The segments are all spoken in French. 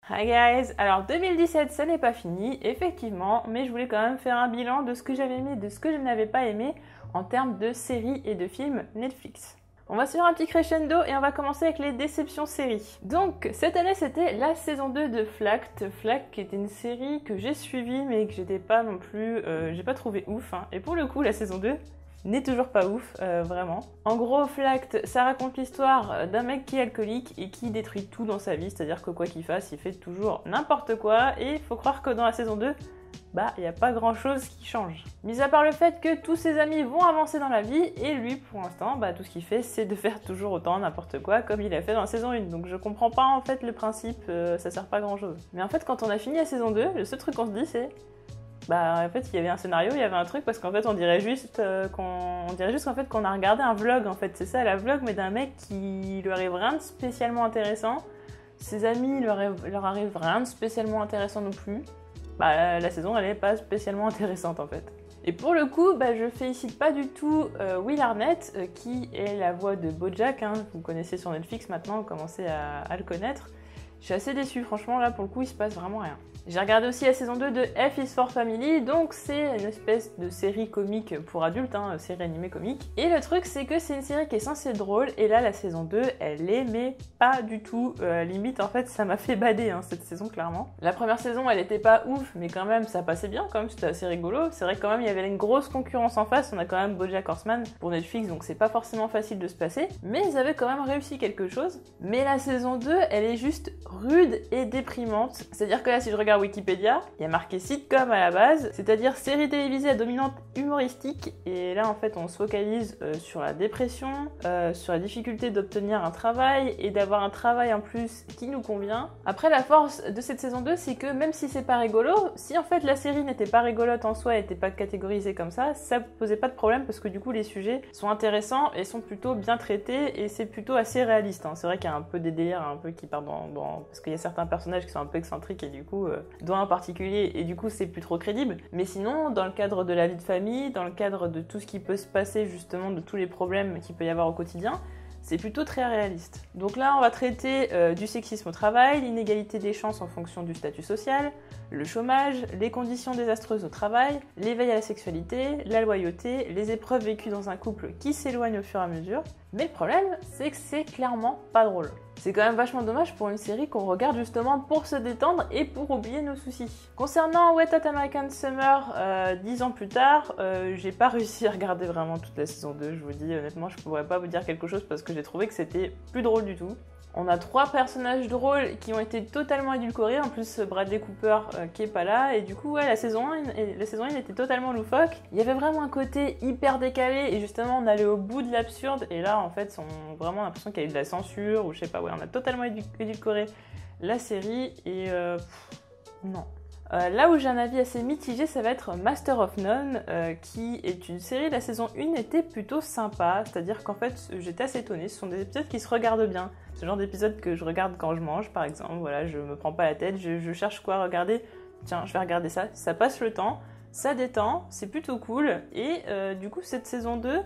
Hi guys! Alors 2017 ça n'est pas fini, effectivement, mais je voulais quand même faire un bilan de ce que j'avais aimé et de ce que je n'avais pas aimé en termes de séries et de films Netflix. On va se faire un petit crescendo et on va commencer avec les déceptions séries. Donc cette année c'était la saison 2 de Flacked. Flacked qui était une série que j'ai suivie mais que j'étais pas non plus, j'ai pas trouvé ouf. Et pour le coup la saison 2 n'est toujours pas ouf, vraiment. En gros, Flacked, ça raconte l'histoire d'un mec qui est alcoolique et qui détruit tout dans sa vie, c'est-à-dire que quoi qu'il fasse, il fait toujours n'importe quoi, et il faut croire que dans la saison 2, il n'y a pas grand-chose qui change. Mis à part le fait que tous ses amis vont avancer dans la vie, et lui, pour l'instant, tout ce qu'il fait, c'est de faire toujours autant n'importe quoi, comme il a fait dans la saison 1. Donc je comprends pas, en fait, le principe, ça sert pas à grand-chose. Mais en fait, quand on a fini la saison 2, le seul truc qu'on se dit, c'est... en fait, il y avait un scénario, il y avait un truc, parce qu'en fait, on dirait juste qu'on a regardé un vlog, en fait. C'est ça, la vlog, mais d'un mec qui lui arrive rien de spécialement intéressant. Ses amis, leur arrive rien de spécialement intéressant non plus. La saison, elle est pas spécialement intéressante, en fait. Et pour le coup, je félicite pas du tout Will Arnett, qui est la voix de BoJack, vous connaissez sur Netflix maintenant, vous commencez à le connaître. Je suis assez déçue, franchement, là, pour le coup, il se passe vraiment rien. J'ai regardé aussi la saison 2 de F is for Family, donc c'est une espèce de série comique pour adultes, série animée comique. Et le truc, c'est que c'est une série qui est censée être drôle, et là, la saison 2, elle est, mais pas du tout. Limite, en fait, ça m'a fait bader, cette saison, clairement. La première saison, elle était pas ouf, mais quand même, ça passait bien, quand même, c'était assez rigolo. C'est vrai que quand même, il y avait une grosse concurrence en face, on a quand même BoJack Horseman pour Netflix, donc c'est pas forcément facile de se passer, mais ils avaient quand même réussi quelque chose. Mais la saison 2, elle est juste rude et déprimante. C'est-à-dire que là, si je regarde Wikipédia, il y a marqué sitcom à la base, c'est-à-dire série télévisée à dominante humoristique, et là en fait on se focalise sur la dépression, sur la difficulté d'obtenir un travail et d'avoir un travail en plus qui nous convient. Après, la force de cette saison 2, c'est que même si c'est pas rigolo, si en fait la série n'était pas rigolote en soi, elle n'était pas catégorisée comme ça posait pas de problème parce que du coup les sujets sont intéressants et sont plutôt bien traités et c'est plutôt assez réaliste. C'est vrai qu'il y a un peu des délires un peu qui partent parce qu'il y a certains personnages qui sont un peu excentriques et du coup dont un particulier, et du coup c'est plus trop crédible. Mais sinon, dans le cadre de la vie de famille, dans le cadre de tout ce qui peut se passer justement, de tous les problèmes qu'il peut y avoir au quotidien, c'est plutôt très réaliste. Donc là, on va traiter du sexisme au travail, l'inégalité des chances en fonction du statut social, le chômage, les conditions désastreuses au travail, l'éveil à la sexualité, la loyauté, les épreuves vécues dans un couple qui s'éloigne au fur et à mesure. Mais le problème, c'est que c'est clairement pas drôle. C'est quand même vachement dommage pour une série qu'on regarde justement pour se détendre et pour oublier nos soucis. Concernant Wet Hot American Summer, 10 ans plus tard, j'ai pas réussi à regarder vraiment toute la saison 2, je vous dis honnêtement, je pourrais pas vous dire quelque chose parce que j'ai trouvé que c'était plus drôle du tout. On a 3 personnages drôles qui ont été totalement édulcorés, en plus Bradley Cooper qui est pas là, et du coup la saison 1 était totalement loufoque. Il y avait vraiment un côté hyper décalé, et justement on allait au bout de l'absurde, et là en fait on a vraiment l'impression qu'il y a eu de la censure, ou je sais pas, on a totalement édulcoré la série, et non. Là où j'ai un avis assez mitigé, ça va être Master of None, qui est une série, la saison 1 était plutôt sympa, c'est-à-dire qu'en fait j'étais assez étonnée, ce sont des épisodes qui se regardent bien. C'est le genre d'épisode que je regarde quand je mange, par exemple, voilà, je me prends pas la tête, je cherche quoi regarder, tiens, je vais regarder ça, ça passe le temps, ça détend, c'est plutôt cool, et du coup cette saison 2,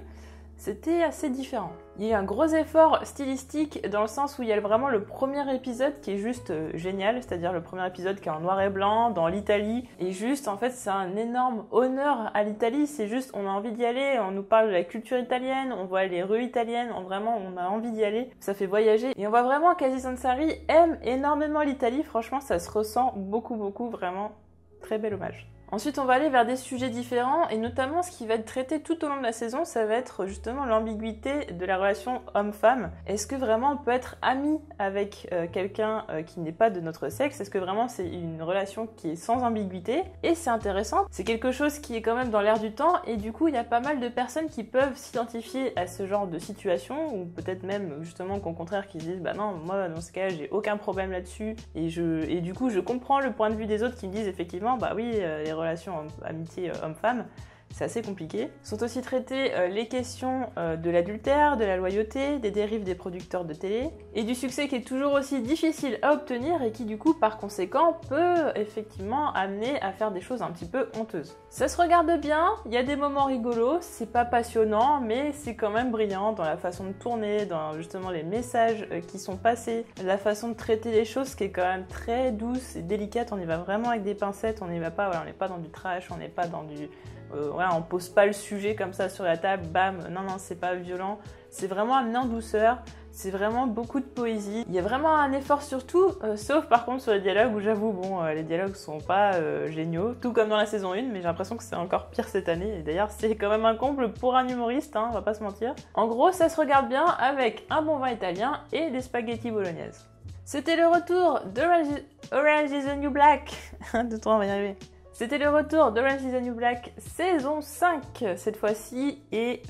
c'était assez différent. Il y a eu un gros effort stylistique dans le sens où il y a vraiment le premier épisode qui est juste génial, c'est-à-dire le premier épisode qui est en noir et blanc, dans l'Italie, et juste en fait c'est un énorme honneur à l'Italie, c'est juste on a envie d'y aller, on nous parle de la culture italienne, on voit les rues italiennes, vraiment on a envie d'y aller, ça fait voyager, et on voit vraiment qu'Aziz Ansari aime énormément l'Italie, franchement ça se ressent beaucoup, vraiment très bel hommage. Ensuite, on va aller vers des sujets différents, et notamment ce qui va être traité tout au long de la saison, ça va être justement l'ambiguïté de la relation homme-femme. Est-ce que vraiment on peut être ami avec quelqu'un qui n'est pas de notre sexe? Est-ce que vraiment c'est une relation qui est sans ambiguïté? Et c'est intéressant, c'est quelque chose qui est quand même dans l'air du temps, et du coup il y a pas mal de personnes qui peuvent s'identifier à ce genre de situation, ou peut-être même justement qu'au contraire qui se disent bah non, moi dans ce cas j'ai aucun problème là-dessus, et du coup je comprends le point de vue des autres qui me disent effectivement bah oui, les relations amitié homme-femme, c'est assez compliqué. Sont aussi traitées les questions de l'adultère, de la loyauté, des dérives des producteurs de télé, et du succès qui est toujours aussi difficile à obtenir et qui du coup par conséquent peut effectivement amener à faire des choses un petit peu honteuses. Ça se regarde bien, il y a des moments rigolos, c'est pas passionnant, mais c'est quand même brillant dans la façon de tourner, dans justement les messages qui sont passés, la façon de traiter les choses qui est quand même très douce et délicate. On y va vraiment avec des pincettes, on n'y va pas, voilà, on n'est pas dans du trash, on n'est pas dans du... voilà, on pose pas le sujet comme ça sur la table, bam, non, c'est pas violent, c'est vraiment amené en douceur, c'est vraiment beaucoup de poésie. Il y a vraiment un effort sur tout, sauf par contre sur les dialogues où j'avoue, bon, les dialogues sont pas géniaux, tout comme dans la saison 1, mais j'ai l'impression que c'est encore pire cette année, et d'ailleurs c'est quand même un comble pour un humoriste, hein, on va pas se mentir. En gros, ça se regarde bien avec un bon vin italien et des spaghettis bolognaises. C'était le retour d'Orange is the New Black. De toi, on va y arriver. C'était le retour d'Orange is the New Black saison 5 cette fois-ci, et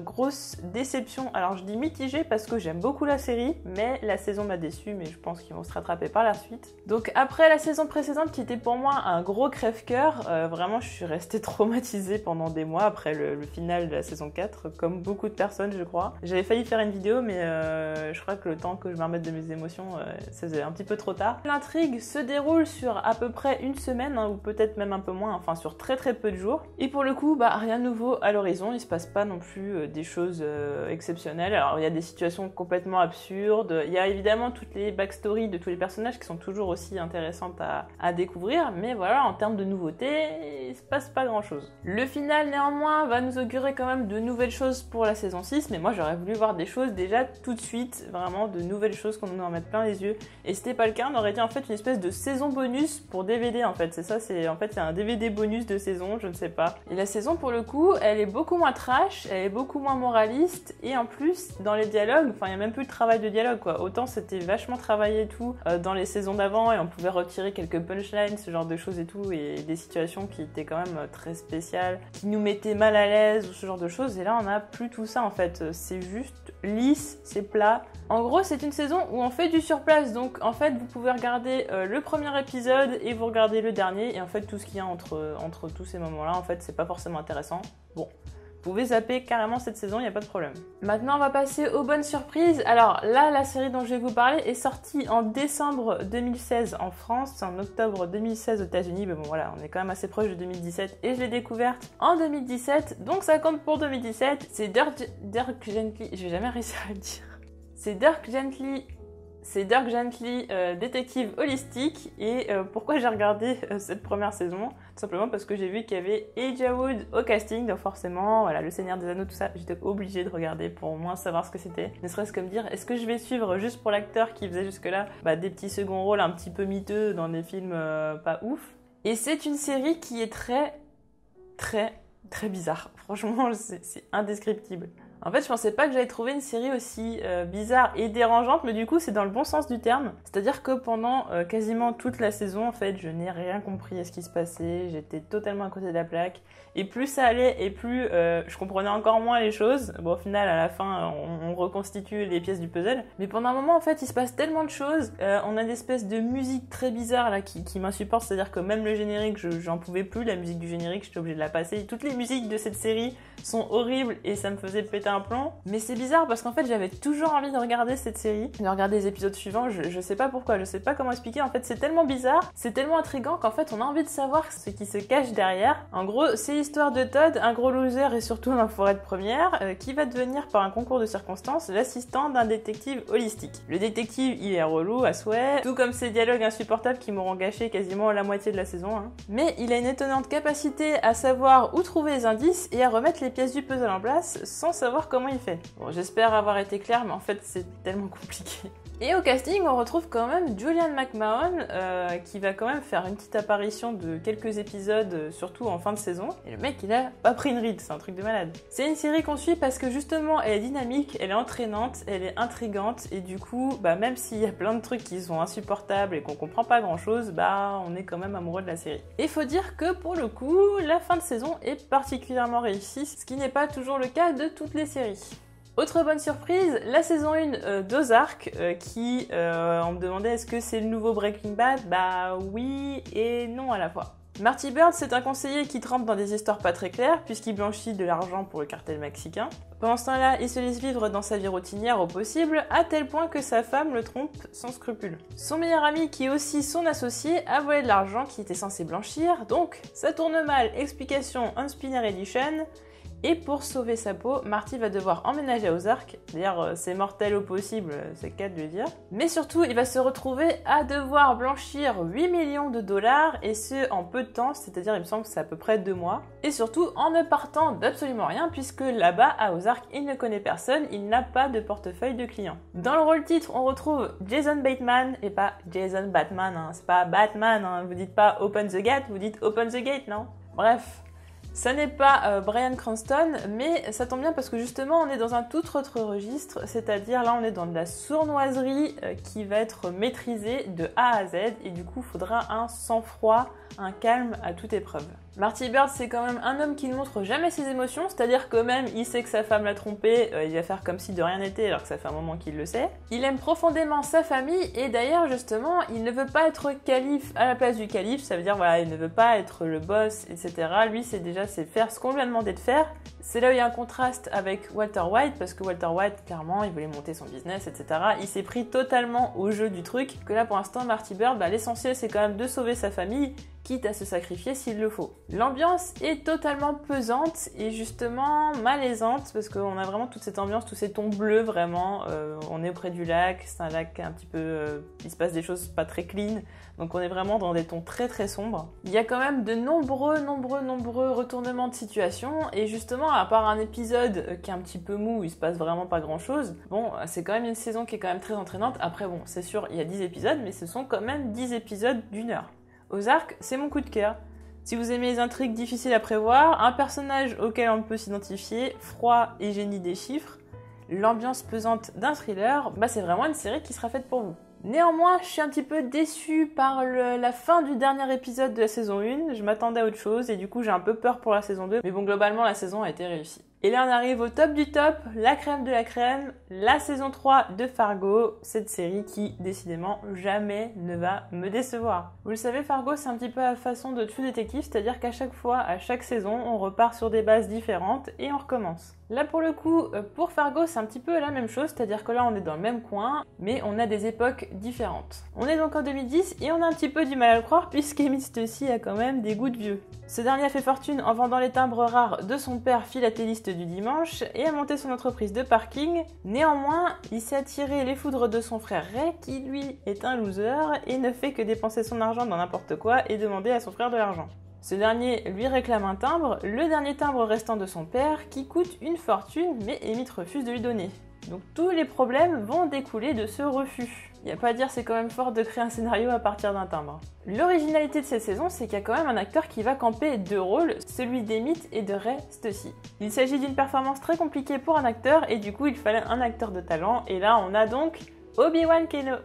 grosse déception. Alors je dis mitigée parce que j'aime beaucoup la série, mais la saison m'a déçue, mais je pense qu'ils vont se rattraper par la suite. Donc après la saison précédente qui était pour moi un gros crève-cœur, vraiment je suis restée traumatisée pendant des mois après le final de la saison 4, comme beaucoup de personnes je crois. J'avais failli faire une vidéo, mais je crois que le temps que je me remette de mes émotions, ça faisait un petit peu trop tard. L'intrigue se déroule sur à peu près une semaine, hein, ou peut-être même un peu moins, enfin sur très peu de jours. Et pour le coup, rien de nouveau à l'horizon, il se passe pas non plus des choses exceptionnelles. Alors il y a des situations complètement absurdes, il y a évidemment toutes les backstories de tous les personnages qui sont toujours aussi intéressantes à découvrir, mais voilà, en termes de nouveautés, il se passe pas grand chose. Le final néanmoins va nous augurer quand même de nouvelles choses pour la saison 6, mais moi j'aurais voulu voir des choses déjà tout de suite, vraiment de nouvelles choses qu'on nous en mette plein les yeux. Et c'était pas le cas, on aurait dit en fait une espèce de saison bonus pour DVD en fait, c'est ça, c'est un DVD bonus de saison, je ne sais pas. Et la saison pour le coup, elle est beaucoup moins trash, elle est beaucoup moins moraliste, et en plus dans les dialogues, enfin il y a même plus de travail de dialogue quoi. Autant c'était vachement travaillé et tout dans les saisons d'avant, et on pouvait retirer quelques punchlines, ce genre de choses et tout, et des situations qui étaient quand même très spéciales, qui nous mettaient mal à l'aise ou ce genre de choses. Et là on a plus tout ça en fait, c'est juste lisse, c'est plat. En gros c'est une saison où on fait du sur place, donc en fait vous pouvez regarder le premier épisode et vous regardez le dernier, et en fait tout ce qu'il y a entre tous ces moments-là, en fait, c'est pas forcément intéressant. Bon, vous pouvez zapper carrément cette saison, il n'y a pas de problème. Maintenant, on va passer aux bonnes surprises. Alors là, la série dont je vais vous parler est sortie en décembre 2016 en France, en octobre 2016 aux États-Unis, mais bon voilà, on est quand même assez proche de 2017, et je l'ai découverte en 2017, donc ça compte pour 2017. C'est Dirk Gently, je vais jamais réussir à le dire. C'est Dirk Gently, détective holistique. Et pourquoi j'ai regardé cette première saison? Tout simplement parce que j'ai vu qu'il y avait Elijah Wood au casting, donc forcément, voilà, le Seigneur des Anneaux, tout ça, j'étais obligée de regarder pour au moins savoir ce que c'était. Ne serait-ce que me dire, est-ce que je vais suivre juste pour l'acteur qui faisait jusque-là des petits seconds rôles un petit peu miteux dans des films pas ouf. Et c'est une série qui est très bizarre. Franchement, c'est indescriptible. En fait, je pensais pas que j'allais trouver une série aussi bizarre et dérangeante, mais du coup, c'est dans le bon sens du terme. C'est-à-dire que pendant quasiment toute la saison, en fait, je n'ai rien compris à ce qui se passait. J'étais totalement à côté de la plaque. Et plus ça allait, et plus je comprenais encore moins les choses. Bon, au final, à la fin, on reconstitue les pièces du puzzle. Mais pendant un moment, en fait, il se passe tellement de choses. On a une espèce de musique très bizarre là qui m'insupporte. C'est-à-dire que même le générique, j'en pouvais plus. La musique du générique, j'étais obligée de la passer. Toutes les musiques de cette série sont horribles et ça me faisait péter un plomb. Mais c'est bizarre parce qu'en fait, j'avais toujours envie de regarder cette série, de regarder les épisodes suivants. Je sais pas pourquoi, je sais pas comment expliquer. En fait, c'est tellement bizarre, c'est tellement intriguant qu'en fait, on a envie de savoir ce qui se cache derrière. En gros, c'est l'histoire de Todd, un gros loser et surtout un enfoiré de première, qui va devenir par un concours de circonstances l'assistant d'un détective holistique. Le détective, il est relou à souhait, tout comme ses dialogues insupportables qui m'auront gâché quasiment la moitié de la saison. Mais il a une étonnante capacité à savoir où trouver les indices et à remettre les pièces du puzzle en place sans savoir comment il fait. Bon, j'espère avoir été claire, mais en fait, c'est tellement compliqué. Et au casting, on retrouve quand même Julianne McMahon, qui va quand même faire une petite apparition de quelques épisodes, surtout en fin de saison. Et le mec, il a pas pris une ride, c'est un truc de malade. C'est une série qu'on suit parce que justement, elle est dynamique, elle est entraînante, elle est intrigante, et du coup, même s'il y a plein de trucs qui sont insupportables et qu'on comprend pas grand chose, on est quand même amoureux de la série. Et faut dire que pour le coup, la fin de saison est particulièrement réussie, ce qui n'est pas toujours le cas de toutes les séries. Autre bonne surprise, la saison 1 d'Ozark, qui, on me demandait est-ce que c'est le nouveau Breaking Bad? Oui et non à la fois. Marty Bird, c'est un conseiller qui trempe dans des histoires pas très claires, puisqu'il blanchit de l'argent pour le cartel mexicain. Pendant ce temps-là, il se laisse vivre dans sa vie routinière au possible, à tel point que sa femme le trompe sans scrupule. Son meilleur ami, qui est aussi son associé, a volé de l'argent qui était censé blanchir, donc ça tourne mal, explication Unspinner Edition. Et pour sauver sa peau, Marty va devoir emménager à Ozark. D'ailleurs, c'est mortel au possible, c'est le cas de le dire. Mais surtout, il va se retrouver à devoir blanchir 8 millions de dollars, et ce en peu de temps, c'est-à-dire il me semble que c'est à peu près 2 mois. Et surtout, en ne partant d'absolument rien, puisque là-bas, à Ozark, il ne connaît personne, il n'a pas de portefeuille de clients. Dans le rôle titre, on retrouve Jason Bateman, et pas Jason Batman, hein. C'est pas Batman, hein. Vous dites pas Open the Gate, vous dites Open the Gate, non? Bref. Ça n'est pas Bryan Cranston, mais ça tombe bien parce que justement on est dans un tout autre registre, c'est-à-dire là on est dans de la sournoiserie qui va être maîtrisée de A à Z, et du coup il faudra un sang-froid, un calme à toute épreuve. Marty Bird, c'est quand même un homme qui ne montre jamais ses émotions, c'est-à-dire que même il sait que sa femme l'a trompé, il va faire comme si de rien n'était alors que ça fait un moment qu'il le sait. Il aime profondément sa famille, et d'ailleurs justement il ne veut pas être calife à la place du calife, ça veut dire voilà, il ne veut pas être le boss, etc. Lui c'est faire ce qu'on lui a demandé de faire. C'est là où il y a un contraste avec Walter White, parce que Walter White, clairement, il voulait monter son business, etc. Il s'est pris totalement au jeu du truc, que là pour l'instant Marty Bird, l'essentiel c'est quand même de sauver sa famille, quitte à se sacrifier s'il le faut. L'ambiance est totalement pesante et justement malaisante, parce qu'on a vraiment toute cette ambiance, tous ces tons bleus vraiment. On est auprès du lac, c'est un lac un petit peu... il se passe des choses pas très clean, donc on est vraiment dans des tons très très sombres. Il y a quand même de nombreux retournements de situation, et justement à part un épisode qui est un petit peu mou, où il se passe vraiment pas grand chose, bon c'est quand même une saison qui est quand même très entraînante. Après bon, c'est sûr, il y a 10 épisodes, mais ce sont quand même 10 épisodes d'1 heure. Ozark, c'est mon coup de cœur. Si vous aimez les intrigues difficiles à prévoir, un personnage auquel on peut s'identifier, froid et génie des chiffres, l'ambiance pesante d'un thriller, c'est vraiment une série qui sera faite pour vous. Néanmoins, je suis un petit peu déçue par la fin du dernier épisode de la saison 1, je m'attendais à autre chose et du coup j'ai un peu peur pour la saison 2, mais bon globalement la saison a été réussie. Et là on arrive au top du top, la crème de la crème, la saison 3 de Fargo, cette série qui décidément jamais ne va me décevoir. Vous le savez, Fargo c'est un petit peu la façon de True Detective, c'est-à-dire qu'à chaque fois, à chaque saison, on repart sur des bases différentes et on recommence. Là pour le coup, pour Fargo c'est un petit peu la même chose, c'est-à-dire que là on est dans le même coin, mais on a des époques différentes. On est donc en 2010 et on a un petit peu du mal à le croire puisqu'Emile Stussy a quand même des goûts de vieux. Ce dernier a fait fortune en vendant les timbres rares de son père philatéliste du dimanche et a monté son entreprise de parking. Néanmoins, il s'est attiré les foudres de son frère Ray qui lui est un loser et ne fait que dépenser son argent dans n'importe quoi et demander à son frère de l'argent. Ce dernier lui réclame un timbre, le dernier timbre restant de son père, qui coûte une fortune, mais Emmett refuse de lui donner. Donc tous les problèmes vont découler de ce refus. Il n'y a pas à dire, c'est quand même fort de créer un scénario à partir d'un timbre. L'originalité de cette saison, c'est qu'il y a quand même un acteur qui va camper deux rôles, celui d'Emmett et de Ray Stussy. Il s'agit d'une performance très compliquée pour un acteur, et du coup il fallait un acteur de talent, et là on a donc Obi-Wan Kenobi,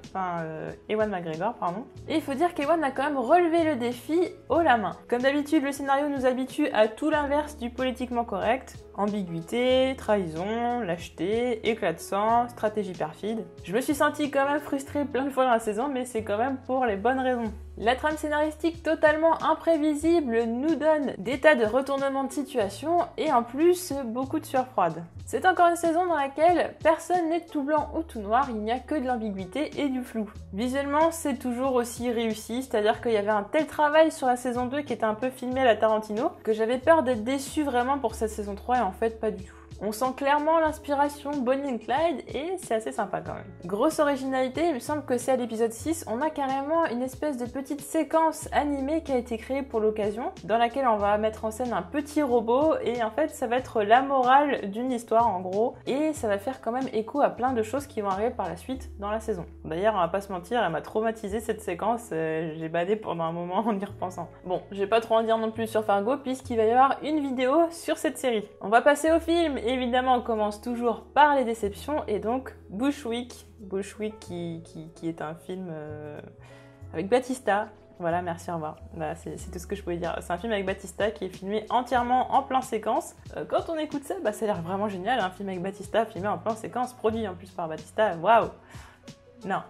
Ewan McGregor, pardon. Et il faut dire qu'Ewan a quand même relevé le défi haut la main. Comme d'habitude, le scénario nous habitue à tout l'inverse du politiquement correct. Ambiguïté, trahison, lâcheté, éclat de sang, stratégie perfide. Je me suis sentie quand même frustrée plein de fois dans la saison, mais c'est quand même pour les bonnes raisons. La trame scénaristique totalement imprévisible nous donne des tas de retournements de situation et en plus beaucoup de sueur froide. C'est encore une saison dans laquelle personne n'est tout blanc ou tout noir, il n'y a que de l'ambiguïté et du flou. Visuellement, c'est toujours aussi réussi, c'est-à-dire qu'il y avait un tel travail sur la saison 2 qui était un peu filmé à la Tarantino que j'avais peur d'être déçue vraiment pour cette saison 3 et en fait pas du tout. On sent clairement l'inspiration Bonnie and Clyde et c'est assez sympa quand même. Grosse originalité, il me semble que c'est à l'épisode 6, on a carrément une espèce de petite séquence animée qui a été créée pour l'occasion, dans laquelle on va mettre en scène un petit robot et en fait ça va être la morale d'une histoire en gros et ça va faire quand même écho à plein de choses qui vont arriver par la suite dans la saison. D'ailleurs on va pas se mentir, elle m'a traumatisé cette séquence, j'ai badé pendant un moment en y repensant. Bon, je vais pas trop en dire non plus sur Fargo puisqu'il va y avoir une vidéo sur cette série. On va passer au film. Évidemment, on commence toujours par les déceptions et donc Bushwick qui est un film avec Batista. Voilà, merci, au revoir. Voilà, c'est tout ce que je pouvais dire. C'est un film avec Batista qui est filmé entièrement en plan séquence. Quand on écoute ça, ça a l'air vraiment génial, un film avec Batista filmé en plan séquence, produit en plus par Batista. Waouh! Non,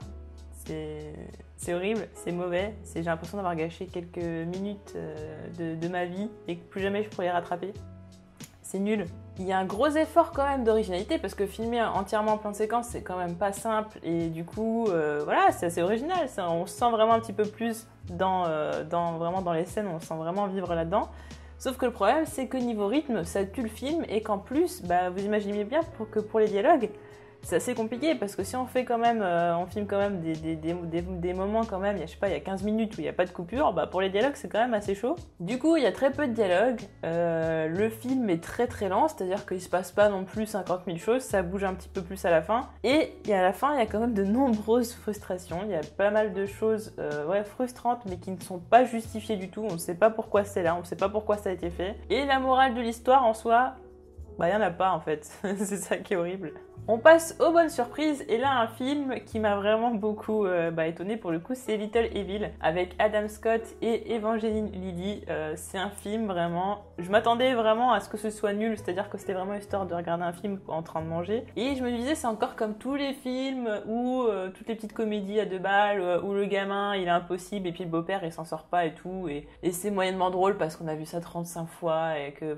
c'est horrible, c'est mauvais, j'ai l'impression d'avoir gâché quelques minutes de ma vie et que plus jamais je pourrais y rattraper. C'est nul. Il y a un gros effort quand même d'originalité parce que filmer entièrement en plan de séquence, c'est quand même pas simple et du coup, voilà, c'est assez original. On se sent vraiment un petit peu plus vraiment dans les scènes, on se sent vraiment vivre là-dedans. Sauf que le problème, c'est que niveau rythme, ça tue le film et qu'en plus, vous imaginez bien que pour les dialogues, c'est assez compliqué parce que si on fait quand même, on filme quand même des moments quand même, je sais pas, il y a 15 minutes où il n'y a pas de coupure, pour les dialogues c'est quand même assez chaud. Du coup il y a très peu de dialogues, le film est très très lent, c'est-à-dire qu'il se passe pas non plus 50 000 choses, ça bouge un petit peu plus à la fin. Et à la fin il y a quand même de nombreuses frustrations, il y a pas mal de choses frustrantes mais qui ne sont pas justifiées du tout, on ne sait pas pourquoi c'est là, on ne sait pas pourquoi ça a été fait. Et la morale de l'histoire en soi, il n'y en a pas en fait, c'est ça qui est horrible. On passe aux bonnes surprises et là un film qui m'a vraiment beaucoup étonné pour le coup, c'est Little Evil avec Adam Scott et Evangeline Lilly. C'est un film vraiment, je m'attendais vraiment à ce que ce soit nul, c'est-à-dire que c'était vraiment histoire de regarder un film en train de manger et je me disais c'est encore comme tous les films où toutes les petites comédies à 2 balles où le gamin il est impossible et puis le beau-père il s'en sort pas et tout et c'est moyennement drôle parce qu'on a vu ça 35 fois et que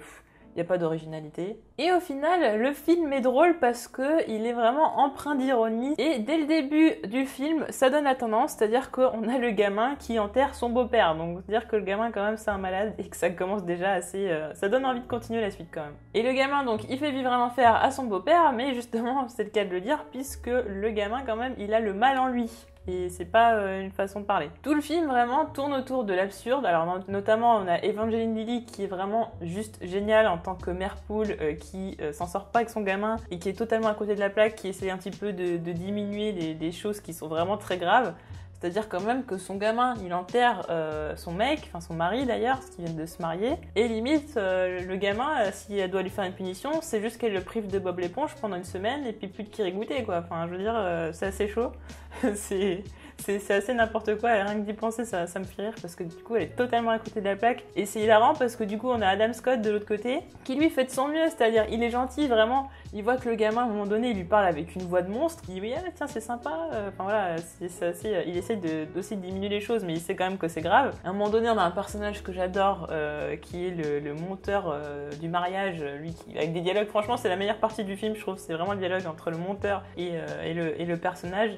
il n'y a pas d'originalité. Et au final, le film est drôle parce qu'il est vraiment empreint d'ironie. Et dès le début du film, ça donne la tendance, c'est-à-dire qu'on a le gamin qui enterre son beau-père. Donc, c'est-à-dire que le gamin, quand même, c'est un malade et que ça commence déjà assez... ça donne envie de continuer la suite, quand même. Et le gamin, donc, il fait vivre un enfer à son beau-père, mais justement, c'est le cas de le dire, puisque le gamin, quand même, il a le mal en lui. Et c'est pas une façon de parler. Tout le film vraiment tourne autour de l'absurde. Alors notamment on a Evangeline Lilly qui est vraiment juste géniale en tant que mère poule qui s'en sort pas avec son gamin et qui est totalement à côté de la plaque, qui essaie un petit peu de diminuer des choses qui sont vraiment très graves. C'est-à-dire quand même que son gamin, il enterre son mec, enfin son mari d'ailleurs, parce qu'ils viennent de se marier. Et limite, le gamin, si elle doit lui faire une punition, c'est juste qu'elle le prive de Bob l'éponge pendant une semaine et puis plus de Kirigouté, quoi. Enfin, je veux dire, c'est assez chaud. c'est assez n'importe quoi et rien que d'y penser, ça me fait rire parce que du coup, elle est totalement à côté de la plaque. Et c'est hilarant parce que du coup, on a Adam Scott de l'autre côté qui lui fait de son mieux, c'est-à-dire il est gentil, vraiment. Il voit que le gamin, à un moment donné, il lui parle avec une voix de monstre. Il dit oui, tiens, c'est sympa. Enfin voilà, c'est assez. Il essaie aussi de diminuer les choses, mais il sait quand même que c'est grave. À un moment donné, on a un personnage que j'adore, qui est le monteur du mariage, lui, avec des dialogues. Franchement, c'est la meilleure partie du film, je trouve. C'est vraiment le dialogue entre le monteur et le personnage,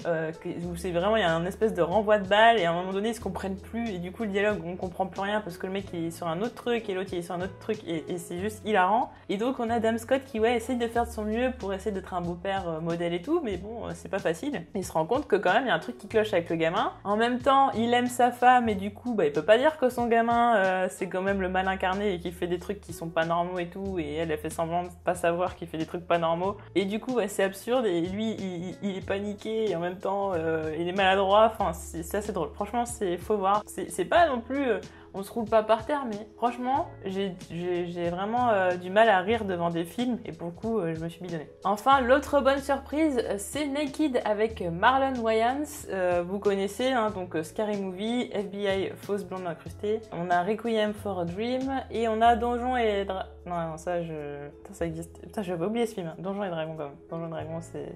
où c'est vraiment, il y a un espèce de renvoi de balle, et à un moment donné, ils se comprennent plus, et du coup, le dialogue, on comprend plus rien parce que le mec, il est sur un autre truc, et l'autre, il est sur un autre truc, et c'est juste hilarant. Et donc, on a Adam Scott qui, essaye de faire de son mieux pour essayer d'être un beau-père modèle et tout, mais bon, c'est pas facile. Il se rend compte que quand même, il y a un truc qui cloche avec le gamin. En même temps, il aime sa femme, et du coup, il peut pas dire que son gamin, c'est quand même le mal incarné et qu'il fait des trucs qui sont pas normaux et tout, et elle fait semblant de pas savoir qu'il fait des trucs pas normaux. Et du coup, c'est absurde, et lui, il est paniqué, et en même temps, il est maladroit. Enfin, c'est assez drôle. Franchement, faut voir. C'est pas non plus... on se roule pas par terre, mais franchement, j'ai vraiment du mal à rire devant des films, et pour le coup, je me suis bidonnée. Enfin, l'autre bonne surprise, c'est Naked avec Marlon Wayans. Vous connaissez, hein, donc Scary Movie, FBI, Fausse blonde incrustée. On a Requiem for a Dream, et on a Donjons et Dragons. Non, ça existe. Putain, j'avais oublié ce film. Hein. Donjons et Dragons, quand même. Donjons et Dragons, c'est...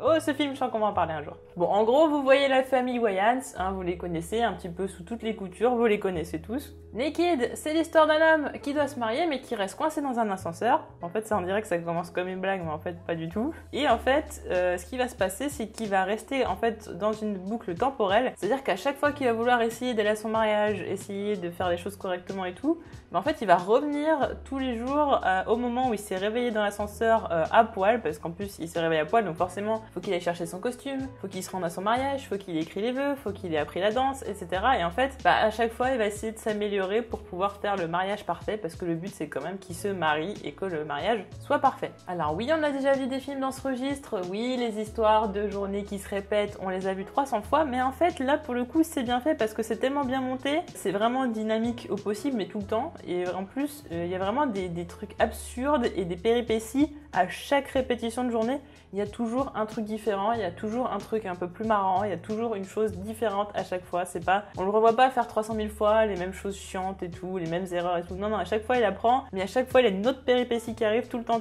Oh, ce film, je sens qu'on va en parler un jour. Bon, en gros, vous voyez la famille Wayans, hein, vous les connaissez un petit peu sous toutes les coutures, vous les connaissez tous. Naked, c'est l'histoire d'un homme qui doit se marier, mais qui reste coincé dans un ascenseur. En fait, ça, on dirait que ça commence comme une blague, mais en fait, pas du tout. Et en fait, ce qui va se passer, c'est qu'il va rester, en fait, dans une boucle temporelle. C'est-à-dire qu'à chaque fois qu'il va vouloir essayer d'aller à son mariage, essayer de faire les choses correctement et tout, mais en fait, il va revenir tous les jours au moment où il s'est réveillé dans l'ascenseur à poil, parce qu'en plus, il s'est réveillé à poil, donc forcément, faut qu'il aille chercher son costume, faut qu'il se rende à son mariage, faut qu'il ait écrit les vœux, faut qu'il ait appris la danse, etc. Et en fait, à chaque fois, il va essayer de s'améliorer pour pouvoir faire le mariage parfait, parce que le but, c'est quand même qu'il se marie et que le mariage soit parfait. Alors oui, on a déjà vu des films dans ce registre, oui, les histoires de journées qui se répètent, on les a vues 300 fois, mais en fait, là, pour le coup, c'est bien fait parce que c'est tellement bien monté, c'est vraiment dynamique au possible, mais tout le temps, et en plus, il y a vraiment des trucs absurdes et des péripéties à chaque répétition de journée, il y a toujours un truc différent, il y a toujours un truc un peu plus marrant, il y a toujours une chose différente à chaque fois. C'est pas, on le revoit pas faire 300 000 fois les mêmes choses chiantes et tout, les mêmes erreurs et tout. Non, à chaque fois il apprend, mais à chaque fois il y a une autre péripétie qui arrive tout le temps.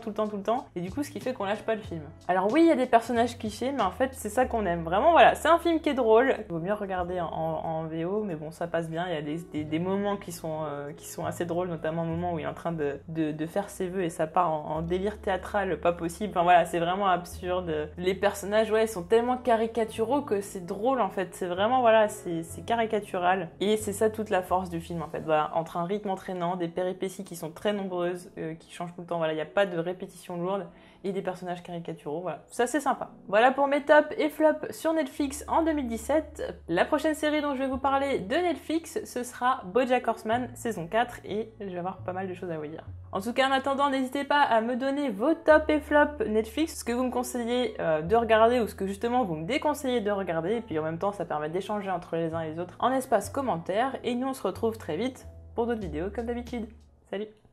Et du coup, ce qui fait qu'on lâche pas le film. Alors oui, il y a des personnages clichés, mais en fait, c'est ça qu'on aime. Vraiment, voilà, c'est un film qui est drôle. Il vaut mieux regarder en VO, mais bon, ça passe bien. Il y a des moments qui sont assez drôles, notamment au moment où il est en train de faire ses vœux et ça part en délire théâtral, pas possible. Enfin voilà, c'est vraiment absurde. Les personnages, ouais, ils sont tellement caricaturaux que c'est drôle en fait. C'est vraiment, voilà, c'est caricatural. Et c'est ça toute la force du film en fait. Voilà, entre un rythme entraînant, des péripéties qui sont très nombreuses, qui changent tout le temps. Voilà, il n'y a pas de répétition lourde et des personnages caricaturaux. Voilà, ça c'est sympa. Voilà pour mes tops et flops sur Netflix en 2017. La prochaine série dont je vais vous parler de Netflix, ce sera BoJack Horseman saison 4 et je vais avoir pas mal de choses à vous dire. En tout cas, en attendant, n'hésitez pas à me donner vos tops et flops Netflix, ce que vous me conseillez de regarder ou ce que justement vous me déconseillez de regarder. Et puis en même temps, ça permet d'échanger entre les uns et les autres en espace commentaire. Et nous, on se retrouve très vite pour d'autres vidéos comme d'habitude. Salut!